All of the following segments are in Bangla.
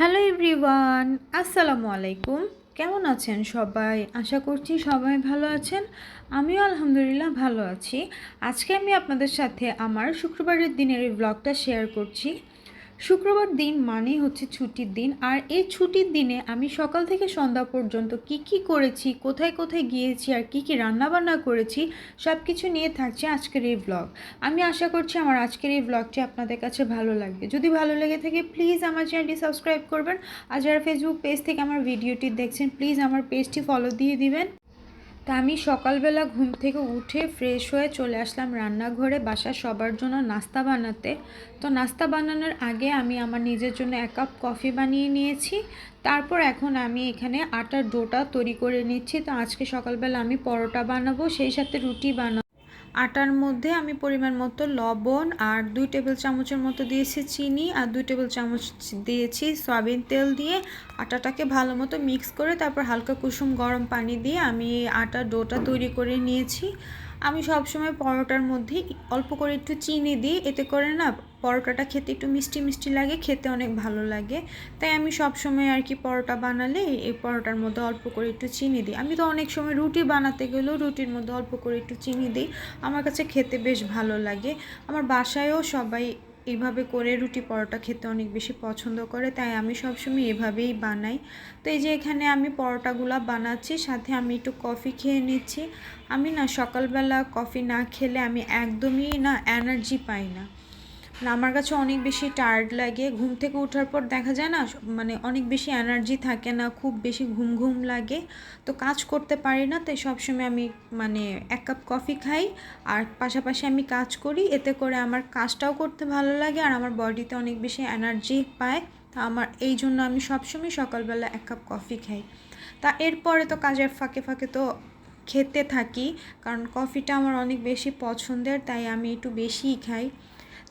হ্যালো এভরিওয়ান, আসসালামু আলাইকুম। কেমন আছেন সবাই? আশা করছি সবাই ভালো আছেন। আমিও আলহামদুলিল্লাহ ভালো আছি। আজকে আমি আপনাদের সাথে আমার শুক্রবারের দিনের এই ব্লগটা শেয়ার করছি। শুক্রবার দিন মানেই হচ্ছে ছুটির দিন, আর এই ছুটির দিনে আমি সকাল থেকে সন্ধ্যা পর্যন্ত কি কি করেছি, কোথায় কোথায় গিয়েছি, আর কি কি রান্নাবান্না করেছি, সব কিছু নিয়ে থাকছে আজকের এই ব্লগ। আমি আশা করছি আমার আজকের এই ব্লগটি আপনাদের কাছে ভালো লাগবে। যদি ভালো লেগে থাকে প্লিজ আমার চ্যানেলটি সাবস্ক্রাইব করবেন, আর যারা ফেসবুক পেজ থেকে আমার ভিডিওটি দেখছেন প্লিজ আমার পেজটি ফলো দিয়ে দিবেন। তা আমি সকালবেলা ঘুম থেকে উঠে ফ্রেশ হয়ে চলে আসলাম রান্নাঘরে বাসার সবার জন্য নাস্তা বানাতে। তো নাস্তা বানানোর আগে আমি আমার নিজের জন্য 1 কাপ কফি বানিয়ে নিয়েছি। তারপর এখন আমি এখানে আটার ডোটা তৈরি করে নিচ্ছি। তো আজকে সকালবেলা আমি পরোটা বানাবো, সেই সাথে রুটি বানাবো। আটার মধ্যে আমি পরিমাণ মতো লবণ আর 2 টেবিল চামচের মতো দিয়েছি চিনি, আর 2 টেবিল চামচ দিয়েছি সয়াবিন তেল দিয়ে আটাটাকে ভালো মতো মিক্স করে তারপর হালকা কুসুম গরম পানি দিয়ে আমি আটার ডোটা তৈরি করে নিয়েছি। আমি সবসময় পরোটার মধ্যে অল্প করে একটু চিনি দিই, এতে করে না পরোটাটা খেতে একটু মিষ্টি মিষ্টি লাগে, খেতে অনেক ভালো লাগে। তাই আমি সবসময় আর কি পরোটা বানালে এই পরোটার মধ্যে অল্প করে একটু চিনি দিই। আমি তো অনেক সময় রুটি বানাতে গেলেও রুটির মধ্যে অল্প করে একটু চিনি দিই, আমার কাছে খেতে বেশ ভালো লাগে। আমার বাসায়ও সবাই এইভাবে করে রুটি পরোটা খেতে অনেক বেশি পছন্দ করে, তাই আমি সবসময় এভাবেই বানাই। তো এই যে এখানে আমি পরোটাগুলো বানাচ্ছি, সাথে আমি একটু কফি খেয়ে নিচ্ছি। আমি না সকালবেলা কফি না খেলে আমি একদমই না এনার্জি পাই না। আমার কাছে অনেক বেশি টায়ার্ড লাগে, ঘুম থেকে ওঠার পর দেখা যায় না মানে অনেক বেশি এনার্জি থাকে না, খুব বেশি ঘুম ঘুম লাগে, তো কাজ করতে পারি না। তাই সবসময় আমি মানে 1 কাপ কফি খাই আর পাশাপাশি আমি কাজ করি, এতে করে আমার কাজটাও করতে ভালো লাগে আর আমার বডিতে অনেক বেশি এনার্জি পায়। তা আমার এই জন্য আমি সবসময় সকালবেলা 1 কাপ কফি খাই। তা এরপরে তো কাজের ফাঁকে ফাঁকে তো খেতে থাকি, কারণ কফিটা আমার অনেক বেশি পছন্দের, তাই আমি একটু বেশিই খাই।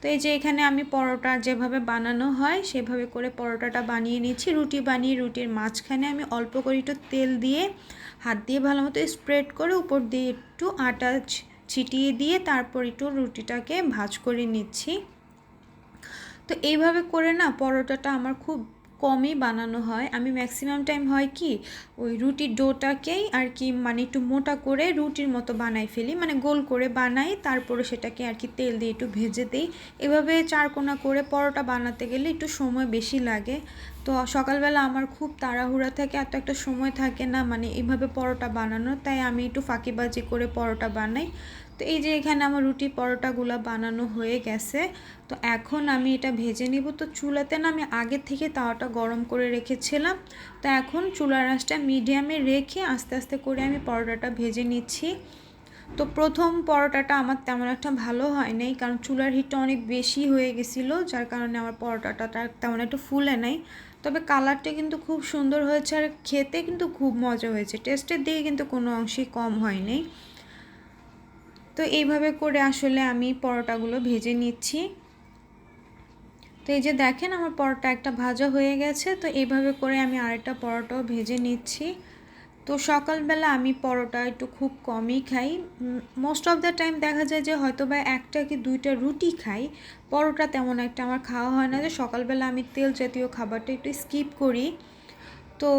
তো এই যে এখানে আমি পরোটা যেভাবে বানানো হয় সেভাবে করে পরোটাটা বানিয়ে নিচ্ছি। রুটি বানিয়ে রুটির মাঝখানে আমি অল্প করে একটু তেল দিয়ে হাত দিয়ে ভালো মতো স্প্রেড করে উপর দিয়ে একটু আটা ছিটিয়ে দিয়ে তারপর একটু রুটিটাকে ভাঁজ করে নিচ্ছি। তো এইভাবে করে না পরোটাটা আমার খুব কমই বানানো হয়। আমি ম্যাক্সিমাম টাইম হয় কি ওই রুটির ডোটাকেই আর কি মানে একটু মোটা করে রুটির মতো বানাই ফেলি, মানে গোল করে বানাই, তারপরে সেটাকে আর কি তেল দিয়ে একটু ভেজে দিই। এভাবে চারকোনা করে পরোটা বানাতে গেলে একটু সময় বেশি লাগে। তো সকালবেলা আমার খুব তাড়াহুড়া থাকে, এত একটা সময় থাকে না মানে এইভাবে পরোটা বানানো, তাই আমি একটু ফাঁকিবাজি করে পরোটা বানাই। তো এই যে এখানে আমার রুটি পরোটাগুলো বানানো হয়ে গেছে। তো এখন আমি এটা ভেজে নিব। তো চুলাতে না আমি আগে থেকে তাওয়াটা গরম করে রেখেছিলাম, তো এখন চুলার আঁচটা মিডিয়ামে রেখে আস্তে আস্তে করে আমি পরোটাটা ভেজে নিচ্ছি। তো প্রথম পরোটাটা আমার তেমন একটা ভালো হয় নাই, কারণ চুলার হিটটা অনেক বেশি হয়ে গেছিলো, যার কারণে আমার পরোটাটা তেমন একটা ফুলে নাই। তবে কালারটা কিন্তু খুব সুন্দর হয়েছে আর খেতে কিন্তু খুব মজা হয়েছে, টেস্টের দিকে কিন্তু কোনো অংশেই কম হয়নি। তো এইভাবে করে আসলে আমি পরোটাগুলো ভেজে নিচ্ছি। তো এই যে দেখেন আমার পরোটা একটা ভাজা হয়ে গেছে। তো এইভাবে করে আমি আরেকটা পরোটাও ভেজে নিচ্ছি। তো সকালবেলা আমি পরোটা একটু খুব কমই খাই, মোস্ট অফ দ্য টাইম দেখা যায় যে হয়তো বা একটা কি দুইটা রুটি খাই, পরোটা তেমন একটা আমার খাওয়া হয় না। যে সকালবেলা আমি তেল জাতীয় খাবারটা একটু স্কিপ করি। তো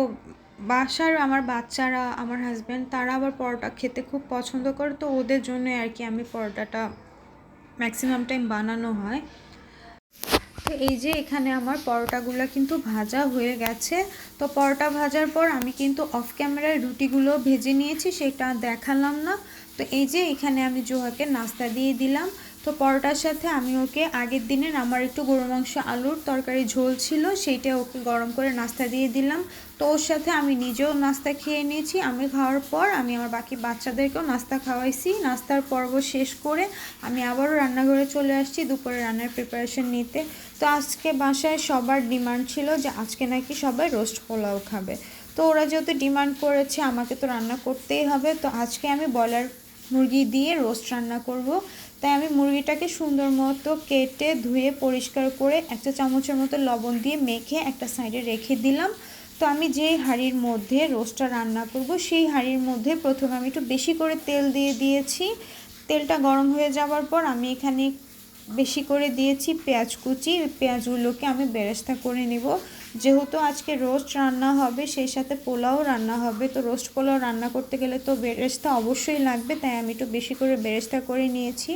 বাসার আমার বাচ্চারা, আমার হাজব্যান্ড, তারা আবার পরোটা খেতে খুব পছন্দ করে, তো ওদের জন্য আর কি আমি পরোটাটা ম্যাক্সিমাম টাইম বানানো হয়। তো এই যে এখানে আমার পরোটাগুলো কিন্তু ভাজা হয়ে গেছে। তো পরোটা ভাজার পর আমি কিন্তু অফ ক্যামেরায় রুটিগুলো ভেজে নিয়েছি, সেটা দেখালাম না। তো এই যে এখানে আমি জোহাকে নাস্তা দিয়ে দিলাম। তো পরোটার সাথে আমি ওকে আগের দিনের আমার একটু গরু মাংস আলুর তরকারি ঝোল ছিল, সেইটা ওকে গরম করে নাস্তা দিয়ে দিলাম। তো ওর সাথে আমি নিজেও নাস্তা খেয়ে নিয়েছি। আমি খাওয়ার পর আমি আমার বাকি বাচ্চাদেরকেও নাস্তা খাওয়াইছি। নাস্তার পর্ব শেষ করে আমি আবারও রান্নাঘরে চলে আসছি দুপুরে রান্নার প্রিপারেশন নিতে। তো আজকে বাসায় সবার ডিমান্ড ছিল যে আজকে নাকি সবাই রোস্ট পোলাও খাবে। তো ওরা যেহেতু ডিমান্ড করেছে আমাকে তো রান্না করতেই হবে। তো আজকে আমি ব্রয়লার মুরগি দিয়ে রোস্ট রান্না করব। তাই আমি মুরগিটাকে সুন্দর মতো কেটে ধুয়ে পরিষ্কার করে 1 চা চামচের মতো লবণ দিয়ে মেখে একটা সাইডে রেখে দিলাম। তো আমি যে হাঁড়ির মধ্যে রোস্টটা রান্না করব সেই হাঁড়ির মধ্যে প্রথমে আমি একটু বেশি করে তেল দিয়ে দিয়েছি। তেলটা গরম হয়ে যাওয়ার পর আমি এখানে বেশি করে দিয়েছি পেঁয়াজ কুচি। পেঁয়াজগুলোকে আমি বেরেস্তা করে নিব। যেহেতু আজকে রোস্ট রান্না হবে, সেই সাথে পোলাও রান্না হবে, তো রোস্ট পোলাও রান্না করতে গেলে তো বেরেস্তা অবশ্যই লাগবে, তাই আমি একটু বেশি করে বেরেস্তা করে নিয়েছি।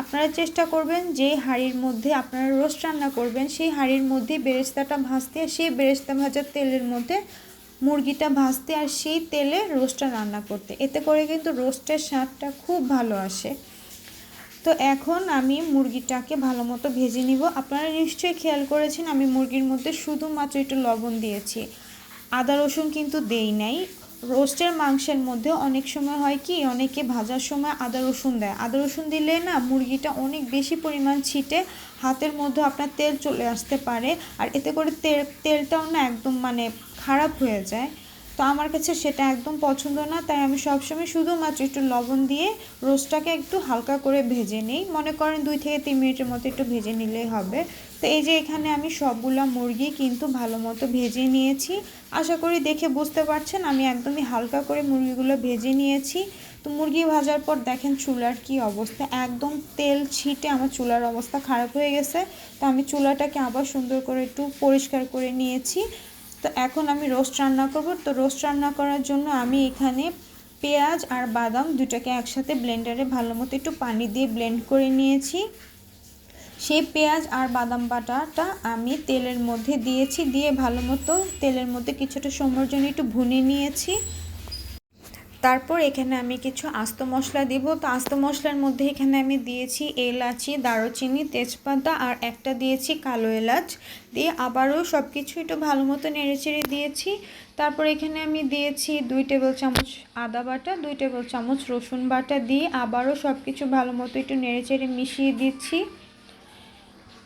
আপনারা চেষ্টা করবেন যে হাঁড়ির মধ্যে আপনারা রোস্ট রান্না করবেন সেই হাঁড়ির মধ্যে বেরেস্তাটা ভাজতে, সেই বেরেস্তা ভাজার তেলের মধ্যে মুরগিটা ভাজতে, আর সেই তেলে রোস্টটা রান্না করতে। এতে করে কিন্তু রোস্টের স্বাদটা খুব ভালো আসে। তো এখন আমি মুরগিটাকে ভালো মতো ভেজে নিব। আপনারা নিশ্চয়ই খেয়াল করেছেন আমি মুরগির মধ্যে শুধুমাত্র একটু লবণ দিয়েছি, আদা রসুন কিন্তু দেই নাই। রোস্টের মাংসের মধ্যে অনেক সময় হয় কি, অনেকে ভাজার সময় আদা রসুন দেয়। আদা রসুন দিলে না মুরগিটা অনেক বেশি পরিমাণ ছিটে, হাতের মধ্যে আপনার তেল চলে আসতে পারে, আর এতে করে তেলটাও না একদম মানে খারাপ হয়ে যায়। তো আমার কাছে সেটা একদম পছন্দ না, তাই আমি সবসময় শুধুমাত্র একটু লবণ দিয়ে রোস্টটাকে একটু হালকা করে ভেজে নিই। মনে করেন 2 থেকে 3 মিনিটের মতো একটু ভেজে নিলেই হবে। তো এই যে এখানে আমি সবগুলা মুরগি কিন্তু ভালো মতো ভেজে নিয়েছি। আশা করি দেখে বুঝতে পারছেন আমি একদমই হালকা করে মুরগিগুলো ভেজে নিয়েছি। তো মুরগি ভাজার পর দেখেন চুলার কি অবস্থা, একদম তেল ছিটে আমার চুলার অবস্থা খারাপ হয়ে গেছে। তো আমি চুলাটাকে আবার সুন্দর করে একটু পরিষ্কার করে নিয়েছি। তো এখন আমি রোস্ট রান্না করব। তো রোস্ট রান্না করার জন্য আমি এখানে পেঁয়াজ আর বাদাম দুটাকে একসাথে ব্লেন্ডারে ভালো মতো একটু পানি দিয়ে ব্লেন্ড করে নিয়েছি। সেই পেঁয়াজ আর বাদাম বাটাটা আমি তেলের মধ্যে দিয়েছি, দিয়ে ভালো মতো তেলের মধ্যে কিছুটা সময়ের জন্য একটু ভুনে নিয়েছি। তারপর এখানে আমি কিছু আস্ত মশলা দিব। তো আস্ত মশলার মধ্যে এখানে আমি দিয়েছি এলাচি, দারুচিনি, তেজপাতা আর একটা দিয়েছি কালো এলাচ, দিয়ে আবারও সব কিছু একটু ভালো মতো নেড়েচেড়ে দিয়েছি। তারপর এখানে আমি দিয়েছি 2 টেবিল চামচ আদা বাটা, 2 টেবিল চামচ রসুন বাটা, দিয়ে আবারও সব কিছু ভালো মতো একটু নেড়েচেড়ে মিশিয়ে দিচ্ছি।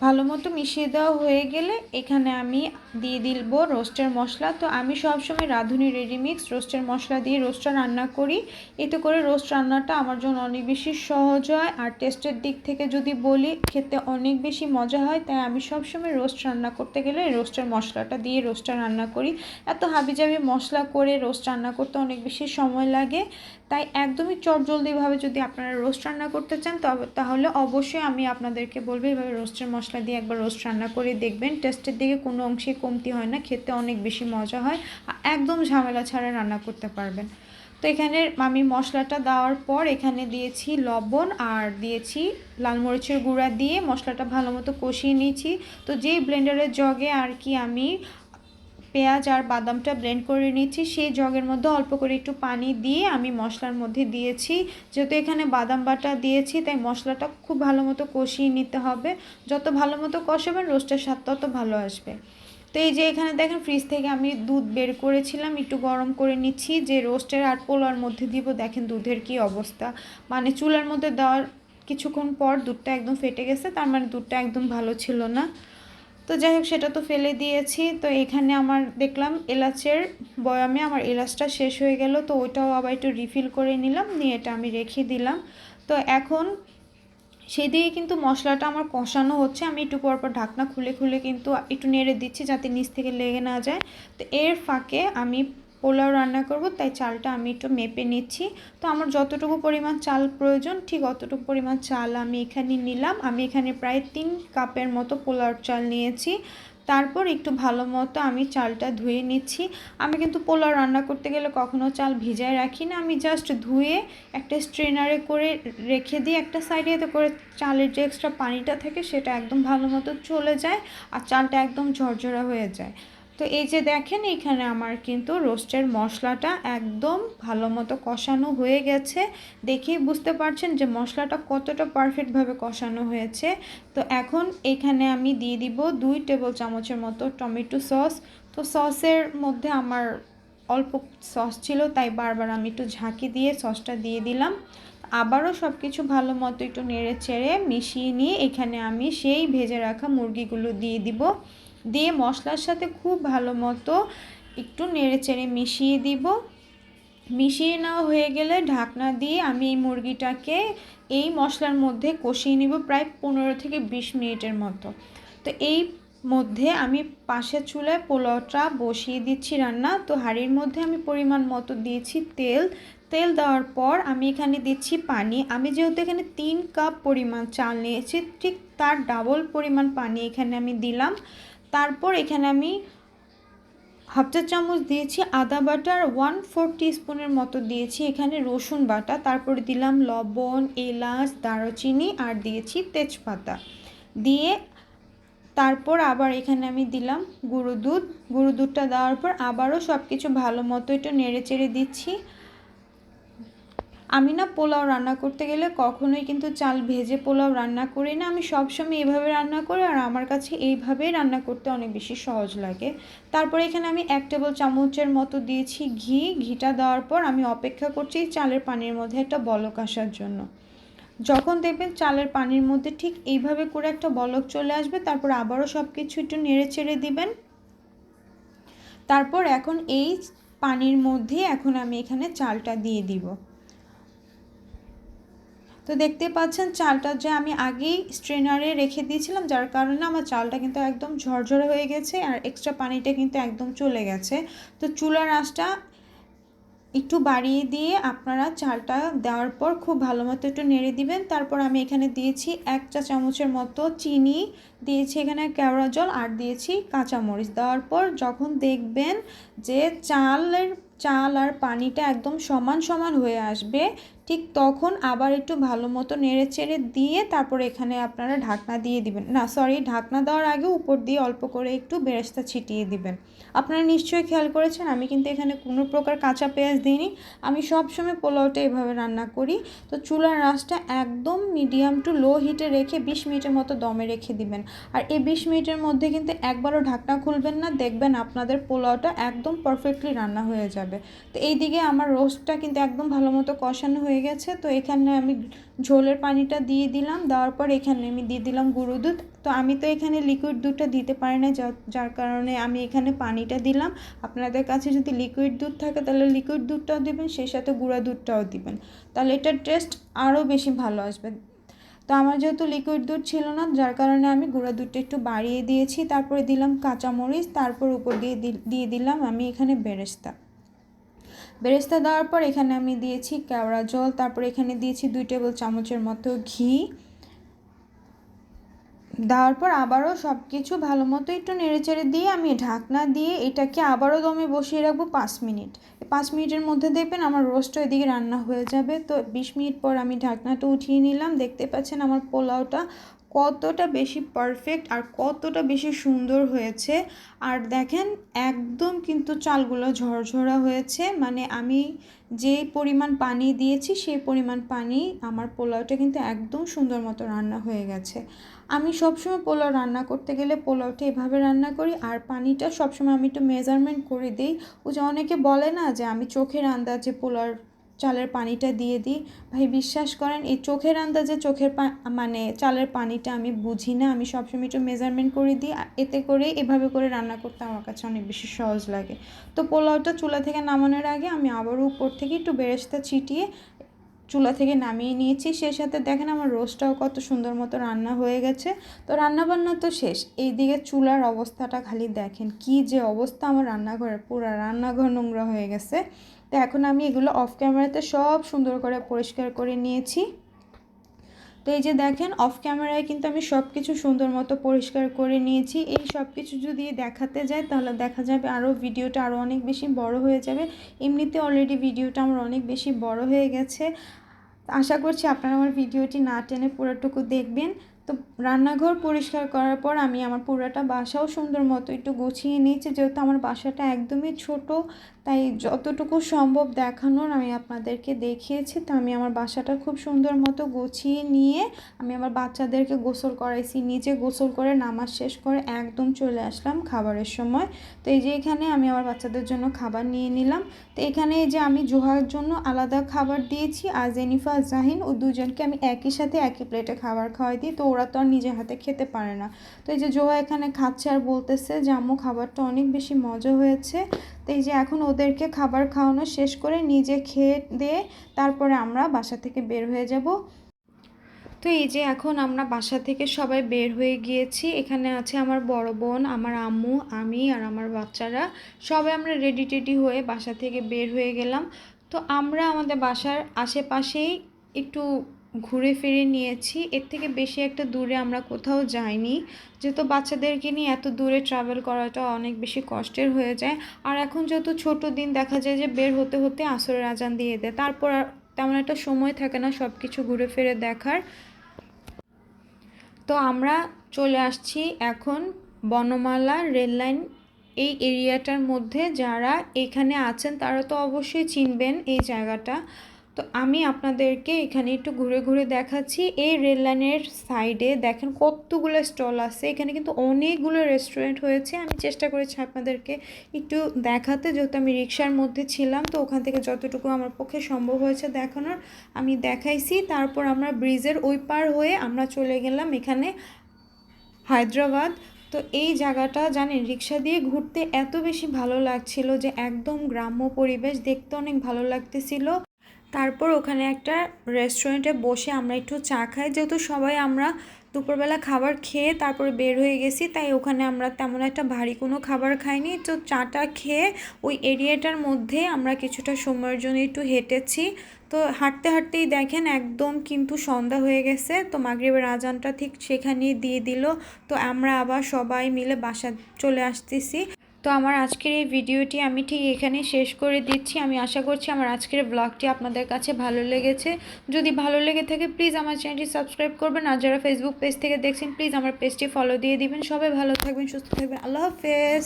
ভালো মতো মিশিয়ে দেওয়া হয়ে গেলে এখানে আমি দিয়ে দিব রোস্টের মশলা। তো আমি সবসময় রাঁধুনি রেডিমিক্স রোস্টের মশলা দিয়ে রোস্টটা রান্না করি। এতে করে রোস্ট রান্নাটা আমার জন্য অনেক বেশি সহজ হয়, আর টেস্টের দিক থেকে যদি বলি খেতে অনেক বেশি মজা হয়। তাই আমি সবসময় রোস্ট রান্না করতে গেলে রোস্টের মশলাটা দিয়ে রোস্টটা রান্না করি। এত হাবিজাবি মশলা করে রোস্ট রান্না করতে অনেক বেশি সময় লাগে, তাই একদমই চটজলদিভাবে যদি আপনারা রোস্ট রান্না করতে চান তাহলে অবশ্যই আমি আপনাদেরকে বলবো এইভাবে রোস্টের মশলা দিয়ে একবার রোস্ট রান্না করে দেখবেন। টেস্টের দিকে কোনো অংশে কমতি হয় না, খেতে অনেক বেশি মজা হয়, আর একদম ঝামেলা ছাড়া রান্না করতে পারবেন। তো এখানে আমি মশলাটা দেওয়ার পর এখানে দিয়েছি লবণ আর দিয়েছি লাল মরিচের গুঁড়া, দিয়ে মশলাটা ভালো মতো কষিয়ে নিয়েছি। তো যেই ব্লেন্ডারের জগে আর কি আমি পেঁয়াজ আর বাদামটা ব্লেন্ড করে নিচ্ছি, সেই জগের মধ্যে অল্প করে একটু পানি দিয়ে আমি মশলার মধ্যে দিয়েছি। যেহেতু এখানে বাদাম বাটা দিয়েছি তাই মশলাটা খুব ভালো মতো কষিয়ে নিতে হবে। যত ভালো মতো কষাবেন রোস্টের স্বাদ তত ভালো আসবে। তো এই যে এখানে দেখেন ফ্রিজ থেকে আমি দুধ বের করেছিলাম, একটু গরম করে নিচ্ছি যে রোস্টের আর পোলাওর মধ্যে দিব। দেখেন দুধের কি অবস্থা, মানে চুলার মধ্যে দেওয়ার কিছুক্ষণ পর দুধটা একদম ফেটে গেছে, তার মানে দুধটা একদম ভালো ছিল না। তো যাই হোক সেটা তো ফেলে দিয়েছি। তো এখানে আমার দেখলাম এলাচের বয়ামে আমার এলাচটা শেষ হয়ে গেল, তো ওইটাও আবার একটু রিফিল করে নিলাম, নিয়ে এটা আমি রেখে দিলাম। তো এখন সেদিকে কিন্তু মশলাটা আমার কষানো হচ্ছে, আমি একটু পরপর ঢাকনা খুলে খুলে কিন্তু একটু নেড়ে দিচ্ছি যাতে নিচ থেকে লেগে না যায়। তো এর ফাঁকে আমি পোলাও রান্না করব, তাই চালটা আমি একটু মেপে নিচ্ছি। তো আমার যতটুকু পরিমাণ চাল প্রয়োজন ঠিক অতটুকু পরিমাণ চাল আমি এখানে নিলাম। আমি এখানে প্রায় 3 কাপের মতো পোলাওর চাল নিয়েছি। তারপর একটু ভালো মতো আমি চালটা ধুয়ে নিচ্ছি। আমি কিন্তু পোলাও রান্না করতে গেলে কখনো চাল ভিজায় রাখি না, আমি জাস্ট ধুয়ে একটা স্ট্রেনারে করে রেখে দিই একটা সাইডে, এতে করে চালের যে এক্সট্রা পানিটা থাকে সেটা একদম ভালো মতো চলে যায়, আর চালটা একদম ঝরঝরা হয়ে যায়। তো এই যে দেখেন এখানে আমার কিন্তু রোস্টের মশলাটা একদম ভালো মতো কষানো হয়ে গেছে। দেখেই বুঝতে পারছেন যে মশলাটা কতটা পারফেক্টভাবে কষানো হয়েছে। তো এখন এখানে আমি দিয়ে দিব 2 টেবিল চামচের মতো টমেটো সস। তো সসের মধ্যে আমার অল্প সস ছিল, তাই বারবার আমি একটু ঝাঁকি দিয়ে সসটা দিয়ে দিলাম। আবারও সব কিছু ভালো মতো একটু নেড়ে চেড়ে মিশিয়ে নিয়ে এখানে আমি সেই ভেজে রাখা মুরগিগুলো দিয়ে দিব, দিয়ে মশলার সাথে খুব ভালো মতো একটু নেড়ে চেড়ে মিশিয়ে দিব। মিশিয়ে নেওয়া হয়ে গেলে ঢাকনা দিয়ে আমি এই মুরগিটাকে এই মশলার মধ্যে কষিয়ে নিব প্রায় 15 থেকে 20 মিনিটের মতো। তো এই মধ্যে আমি পাশের চুলায় পোলাওটা বসিয়ে দিচ্ছি রান্না। তো হাঁড়ির মধ্যে আমি পরিমাণ মতো দিয়েছি তেল। তেল দেওয়ার পর আমি এখানে দিচ্ছি পানি। আমি যেহেতু এখানে 3 কাপ পরিমাণ চাল নিয়েছি, ঠিক তার ডাবল পরিমাণ পানি এখানে আমি দিলাম। তারপর এখানে আমি হাফ চা চামচ দিয়েছি আদা বাটা, আর 1/4 টিস্পুনের মতো দিয়েছি এখানে রসুন বাটা। তারপরে দিলাম লবণ, এলাচ, দারুচিনি আর দিয়েছি তেজপাতা দিয়ে তারপর আবার এখানে আমি দিলাম গুঁড়ো দুধ। গুঁড়ো দুধটা দেওয়ার পর আবারও সব কিছু ভালো মতো একটু নেড়ে চেড়ে দিচ্ছি। আমি না পোলাও রান্না করতে গেলে কখনোই কিন্তু চাল ভেজে পোলাও রান্না করি না, আমি সবসময় এইভাবে রান্না করি, আর আমার কাছে এইভাবেই রান্না করতে অনেক বেশি সহজ লাগে। তারপরে এখানে আমি 1 টেবিল চামচের মতো দিয়েছি ঘি। ঘিটা দেওয়ার পর আমি অপেক্ষা করছি চালের পানির মধ্যে একটা বলক আসার জন্য। যখন দেখবেন চালের পানির মধ্যে ঠিক এইভাবে করে একটা বলক চলে আসবে, তারপর আবারও সব কিছু একটু নেড়ে চেড়ে দিবেন। তারপর এখন এই পানির মধ্যে এখন আমি এখানে চালটা দিয়ে দিব। তো দেখতে পাচ্ছেন চালটা যে আমি আগেই স্ট্রেনারে রেখে দিয়েছিলাম, যার কারণে আমার চালটা কিন্তু একদম ঝরঝরে হয়ে গেছে আর এক্সট্রা পানিটা কিন্তু একদম চলে গেছে। তো চুলার আঁচটা একটু বাড়িয়ে দিয়ে আপনারা চালটা দেওয়ার পর খুব ভালো মতো একটু নেড়ে দিবেন। তারপর আমি এখানে দিয়েছি 1 চা চামচের মতো চিনি, দিয়েছি এখানে কেওড়া জল আর দিয়েছি কাঁচামরিচ। দেওয়ার পর যখন দেখবেন যে চাল আর পানিটা একদম সমান সমান হয়ে আসবে, ঠিক তখন আবার একটু ভালো মতো নেড়ে চেড়ে দিয়ে তারপর এখানে আপনারা ঢাকনা দিয়ে দিবেন। না সরি, ঢাকনা দেওয়ার আগে উপর দিয়ে অল্প করে একটু বেরেস্তা ছিটিয়ে দিবেন। আপনারা নিশ্চয়ই খেয়াল করেছেন আমি কিন্তু এখানে কোনো প্রকার কাঁচা পেঁয়াজ দিইনি। আমি সবসময় পোলাওটা এভাবে রান্না করি। তো চুলার আঁচটা একদম মিডিয়াম টু লো হিটে রেখে 20 মিনিটের মতো দমে রেখে দিবেন। আর এই 20 মিনিটের মধ্যে কিন্তু একবারও ঢাকনা খুলবেন না, দেখবেন আপনাদের পোলাওটা একদম পারফেক্টলি রান্না হয়ে যাবে। তো এই দিকে আমার রোস্টটা কিন্তু একদম ভালো মতো কষানো হয়ে গেছে। তো এখানে আমি ঝোলের পানিটা দিয়ে দিলাম। দেওয়ার পর এখানে আমি দিয়ে দিলাম গুঁড়ো দুধ। তো আমি তো এখানে লিকুইড দুধটা দিতে পারি না, যার কারণে আমি এখানে পানিটা দিলাম। আপনাদের কাছে যদি লিকুইড দুধ থাকে তাহলে লিকুইড দুধটাও দিবেন, সেই সাথে গুঁড়া দুধটাও দিবেন, তাহলে এটার টেস্ট আরও বেশি ভালো আসবে। তো আমার যেহেতু লিকুইড দুধ ছিল না, যার কারণে আমি গুঁড়া দুধটা একটু বাড়িয়ে দিয়েছি। তারপরে দিলাম কাঁচামরিচ, তারপর উপর দিয়ে দিলাম আমি এখানে বেরেস্তা। বেরেস্তা দেওয়ার পর এখানে আমি দিয়েছি কেওড়া জল, তারপর এখানে দিয়েছি 2 টেবিল চামচের মতো ঘি। দেওয়ার পর আবারও সব কিছু ভালো মতো একটু নেড়েচেড়ে দিয়ে আমি ঢাকনা দিয়ে এটাকে আবারও দমে বসিয়ে রাখবো 5 মিনিট। 5 মিনিটের মধ্যে দেখবেন আমার রোস্টও এদিকে রান্না হয়ে যাবে। তো 20 মিনিট পর আমি ঢাকনাটা উঠিয়ে নিলাম। দেখতে পাচ্ছেন আমার পোলাওটা কতটা বেশি পারফেক্ট আর কতটা বেশি সুন্দর হয়েছে। আর দেখেন একদম কিন্তু চালগুলো ঝরঝরা হয়েছে, মানে আমি যে পরিমাণ পানি দিয়েছি সেই পরিমাণ পানি আমার পোলাওটা কিন্তু একদম সুন্দর মতো রান্না হয়ে গেছে। আমি সবসময় পোলাও রান্না করতে গেলে পোলাওটা এভাবে রান্না করি, আর পানিটা সবসময় আমি একটু মেজারমেন্ট করে দিই। ওই যে অনেকে বলে না যে আমি চোখের আন্দাজে পোলাওর চালের পানিটা দিয়ে দিই, ভাই বিশ্বাস করেন এই চোখের আন্দাজে মানে চালের পানিটা আমি বুঝি না। আমি সবসময় একটু মেজারমেন্ট করে দিই, এতে করে এভাবে করে রান্না করতে আমার কাছে অনেক বেশি সহজ লাগে। তো পোলাওটা চুলা থেকে নামানোর আগে আমি আবারও উপর থেকে একটু বেরেস্তা ছিটিয়ে চুলা থেকে নামিয়ে নিয়েছি। সেই সাথে দেখেন আমার রোস্টটাও কত সুন্দর মতো রান্না হয়ে গেছে। তো রান্নাবান্না তো শেষ, এইদিকে চুলার অবস্থাটা খালি দেখেন, কি যে অবস্থা আমার রান্নাঘরের, পুরো রান্নাঘর নোংরা হয়ে গেছে। তো এখন আমি এগুলো অফ ক্যামেরাতে সব সুন্দর করে পরিষ্কার করে নিয়েছি। তো এই যে দেখেন অফ ক্যামেরায় কিন্তু আমি সব কিছু সুন্দর মতো পরিষ্কার করে নিয়েছি। এই সব কিছু যদি দেখাতে যায় তাহলে দেখা যাবে আরও ভিডিওটা আরও অনেক বেশি বড় হয়ে যাবে। এমনিতে অলরেডি ভিডিওটা আমার অনেক বেশি বড় হয়ে গেছে। আশা করছি আপনারা আমার ভিডিওটি না টেনে পুরোটুকু দেখবেন। তো রান্নাঘর পরিষ্কার করার পর আমি আমার পুরোটা বাসাও সুন্দর মতো একটু গুছিয়ে নিয়েছি, যেহেতু আমার বাসাটা একদমই ছোট, তাই যতটুকু সম্ভব দেখানোর আমি আপনাদেরকে দেখিয়েছি। তো আমি আমার বাসাটা খুব সুন্দর মতো গুছিয়ে নিয়ে আমি আমার বাচ্চাদেরকে গোসল করাইছি, নিজে গোসল করে নামাজ শেষ করে একদম চলে আসলাম খাবারের সময়। তো এই যে এখানে আমি আমার বাচ্চাদের জন্য খাবার নিয়ে নিলাম। তো এখানে এই যে আমি জোহার জন্য আলাদা খাবার দিয়েছি, আর জেনিফা জাহিন ও দুজনকে আমি একই সাথে একই প্লেটে খাবার খাওয়াই দিই, তো ওরা তো আর নিজের হাতে খেতে পারে না। তো এই যে জোহা এখানে খাচ্ছে আর বলতেছে যে আম্মু খাবারটা অনেক বেশি মজা হয়েছে। তো এই যে এখন ওদেরকে খাবার খাওয়ানো শেষ করে নিজে খেয়ে দিয়ে তারপরে আমরা বাসা থেকে বের হয়ে যাব। তো এই যে এখন আমরা বাসা থেকে সবাই বের হয়ে গিয়েছি। এখানে আছে আমার বড় বোন, আমার আম্মু, আমি আর আমার বাচ্চারা, সবাই আমরা রেডি টেডি হয়ে বাসা থেকে বের হয়ে গেলাম। তো আমরা আমাদের বাসার আশেপাশেই একটু ঘুরে ফিরে নিয়েছি। এর থেকে বেশি একটা দূরে আমরা কোথাও যাইনি, যেহেতু বাচ্চাদেরকে নিয়ে এত দূরে ট্রাভেল করাটা অনেক বেশি কষ্টের হয়ে যায়। আর এখন যেহেতু ছোট দিন, দেখা যায় যে বের হতে হতে আসরের আজান দিয়ে দেয়, তারপর আর তেমন একটা সময় থাকে না সব কিছু ঘুরে ফিরে দেখার। তো আমরা চলে আসছি এখন বনমালা রেললাইন এই এরিয়াটার মধ্যে। যারা এখানে আছেন তারা তো অবশ্যই চিনবেন এই জায়গাটা। তো আমি আপনাদেরকে এখানে একটু ঘুরে ঘুরে দেখাচ্ছি। এই রেল লাইনের সাইডে দেখেন কতগুলো স্টল আছে, এখানে কিন্তু অনেকগুলো রেস্টুরেন্ট হয়েছে। আমি চেষ্টা করেছি আপনাদেরকে একটু দেখাতে, যেহেতু আমি রিক্সার মধ্যে ছিলাম, তো ওখান থেকে যতটুকু আমার পক্ষে সম্ভব হয়েছে দেখানোর আমি দেখাইছি। তারপর আমরা ব্রিজের ওই পার হয়ে আমরা চলে গেলাম এখানে হায়দ্রাবাদ। তো এই জায়গাটা জানেন, রিক্সা দিয়ে ঘুরতে এত বেশি ভালো লাগছিল যে একদম গ্রাম্য পরিবেশ, দেখতে অনেক ভালো লাগতেছিল। তারপর ওখানে একটা রেস্টুরেন্টে বসে আমরা একটু চা খাই, যেহেতু সবাই আমরা দুপুরবেলা খাবার খেয়ে তারপরে বের হয়ে গেছি, তাই ওখানে আমরা তেমন একটা ভারী কোনো খাবার খাইনি। তো চাটা খেয়ে ওই এরিয়াটার মধ্যে আমরা কিছুটা সময়ের জন্য একটু হেঁটেছি। তো হাঁটতে হাঁটতেই দেখেন একদম কিন্তু সন্ধ্যা হয়ে গেছে, তো মাগরিবের আজানটা ঠিক সেখানেই দিয়ে দিল। তো আমরা আবার সবাই মিলে বাসা চলে আসতেছি। তো আমার আজকের এই ভিডিওটি আমি ঠিক এখানেই শেষ করে দিচ্ছি। আমি আশা করছি আমার আজকের ব্লগটি আপনাদের কাছে ভালো লেগেছে। যদি ভালো লেগে থাকে প্লিজ আমার চ্যানেলটি সাবস্ক্রাইব করবেন, আর যারা ফেসবুক পেজ থেকে দেখছেন প্লিজ আমার পেজটি ফলো দিয়ে দিবেন। সবাই ভালো থাকবেন, সুস্থ থাকবেন, আল্লাহ হাফেজ।